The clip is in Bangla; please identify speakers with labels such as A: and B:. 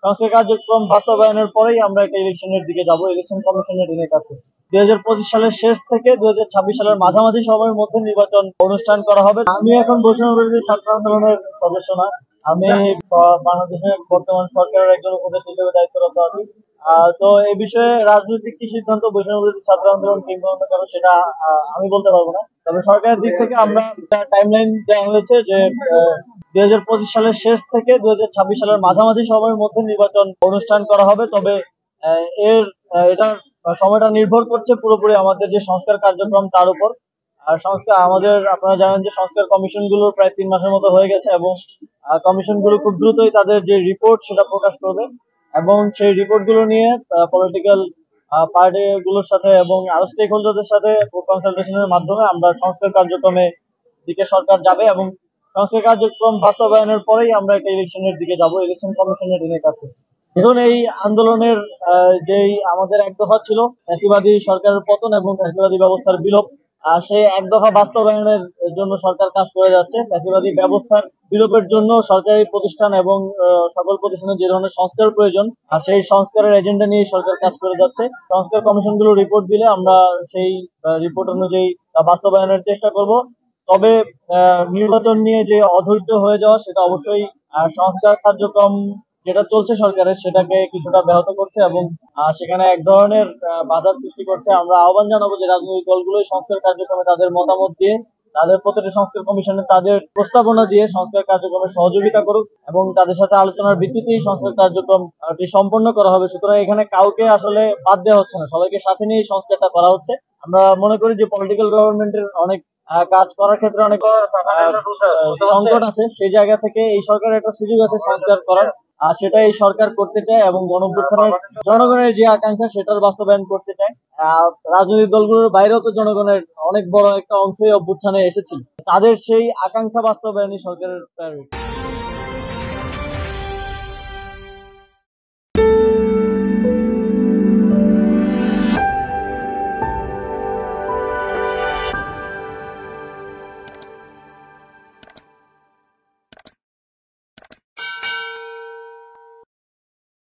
A: সংস্কার কার্যক্রম বাস্তবায়নের পরেই আমরা একটা ইলেকশনের দিকে যাব। ইলেকশন কমিশনের দিকে কাজ করছি। 2025 সালের শেষ থেকে 2026 সালের মাঝামাঝি সময়ের মধ্যে নির্বাচন অনুষ্ঠান করা হবে। আমি এখন বৈষম্য বিরোধী ছাত্র আন্দোলনের সদস্য না, আমি বাংলাদেশের বর্তমান সরকারের একজন উপদেষ্টা হিসেবে দায়িত্বরত আছি। তো এই বিষয়ে রাজনৈতিক কি সিদ্ধান্ত বৈষম্য বিরোধী ছাত্র আন্দোলন কিংবা অন্য কারো সেটা আমি বলতে পারবো না। তবে সরকারের দিক থেকে আমরা টাইমলাইন দেওয়া হয়েছে যে 2025 সালের শেষ থেকে 2026 সালের মাঝামাঝি সময়ের মধ্যে নির্বাচন অনুষ্ঠান করা হবে। তবে এটার সময়টা নির্ভর করছে পুরোপুরি আমাদের যে সংস্কার কার্যক্রম তার উপর। আর সংস্কার আমাদের, আপনারা জানেন যে সংস্কার কমিশন গুলো প্রায় 3 মাসের মতো হয়ে গেছে এবং কমিশন গুলো খুব দ্রুতই তাদের যে রিপোর্ট সেটা প্রকাশ করবে এবং সেই রিপোর্ট গুলো নিয়ে পলিটিক্যাল পার্টি গুলোর সাথে এবং আরো স্টেক হোল্ডারদের সাথে কনসালটেশনের মাধ্যমে আমরা সংস্কার কার্যক্রমে দিকে সরকার যাবে এবং সংস্কার কার্যক্রম বাস্তবায়নের পরেই আমরা একটা ইলেকশনের দিকে যাব। ইলেকশন কমিশনের দিকে কাজ করছি। দেখুন, এই আন্দোলনের যেই আমাদের এক দফা ছিল ফ্যাসিবাদী সরকারের পতন এবং ফ্যাসিবাদী ব্যবস্থার বিলোপ, সেই এক দফা বাস্তবায়নের জন্য সরকার কাজ করে যাচ্ছে। ফ্যাসিবাদী ব্যবস্থার বিলোপের জন্য সরকারি প্রতিষ্ঠান এবং সকল প্রতিষ্ঠানের যে ধরনের সংস্কার প্রয়োজন আর সেই সংস্কারের এজেন্ডা নিয়ে সরকার কাজ করে যাচ্ছে। সংস্কার কমিশন গুলো রিপোর্ট দিলে আমরা সেই রিপোর্ট অনুযায়ী বাস্তবায়নের চেষ্টা করব। তবে নির্বাচন নিয়ে যে অধৈর্য হয়ে যাওয়া সেটা অবশ্যই সংস্কার কার্যক্রম যেটা চলছে সরকারের সেটাকে কিছুটা ব্যাহত করছে এবং সেখানে এক ধরনের বাধার সৃষ্টি করছে। আমরা আহ্বান জানাবো যে রাজনৈতিক দলগুলো সংস্কার কার্যক্রমে তাদের মতামত দিয়ে তাদের প্রতিটি সংস্কার কমিশনে তাদের প্রস্তাবনা দিয়ে সংস্কার কার্যক্রমে সহযোগিতা করুক এবং তাদের সাথে আলোচনার ভিত্তিতেই সংস্কার কার্যক্রমটি সম্পন্ন করা হবে। সুতরাং এখানে কাউকে আসলে বাদ দেওয়া হচ্ছে না, সবাইকে সাথে নিয়ে সংস্কারটা করা হচ্ছে। আমরা মনে করি যে পলিটিক্যাল গভর্নমেন্টের অনেক কাজ করার ক্ষেত্রে অনেক সংকট আছে, সেই জায়গা থেকে এই সরকারের একটা সুযোগ আছে সংস্কার করার, আর সেটা এই সরকার করতে চায় এবং গণঅভ্যুত্থানের জনগণের যে আকাঙ্ক্ষা সেটার বাস্তবায়ন করতে চায়। রাজনৈতিক দলগুলোর বাইরেও তো জনগণের অনেক বড় একটা অংশই অভ্যুত্থানে এসেছিল, তাদের সেই আকাঙ্ক্ষা বাস্তবায়নই সরকারের প্রায়োরিটি।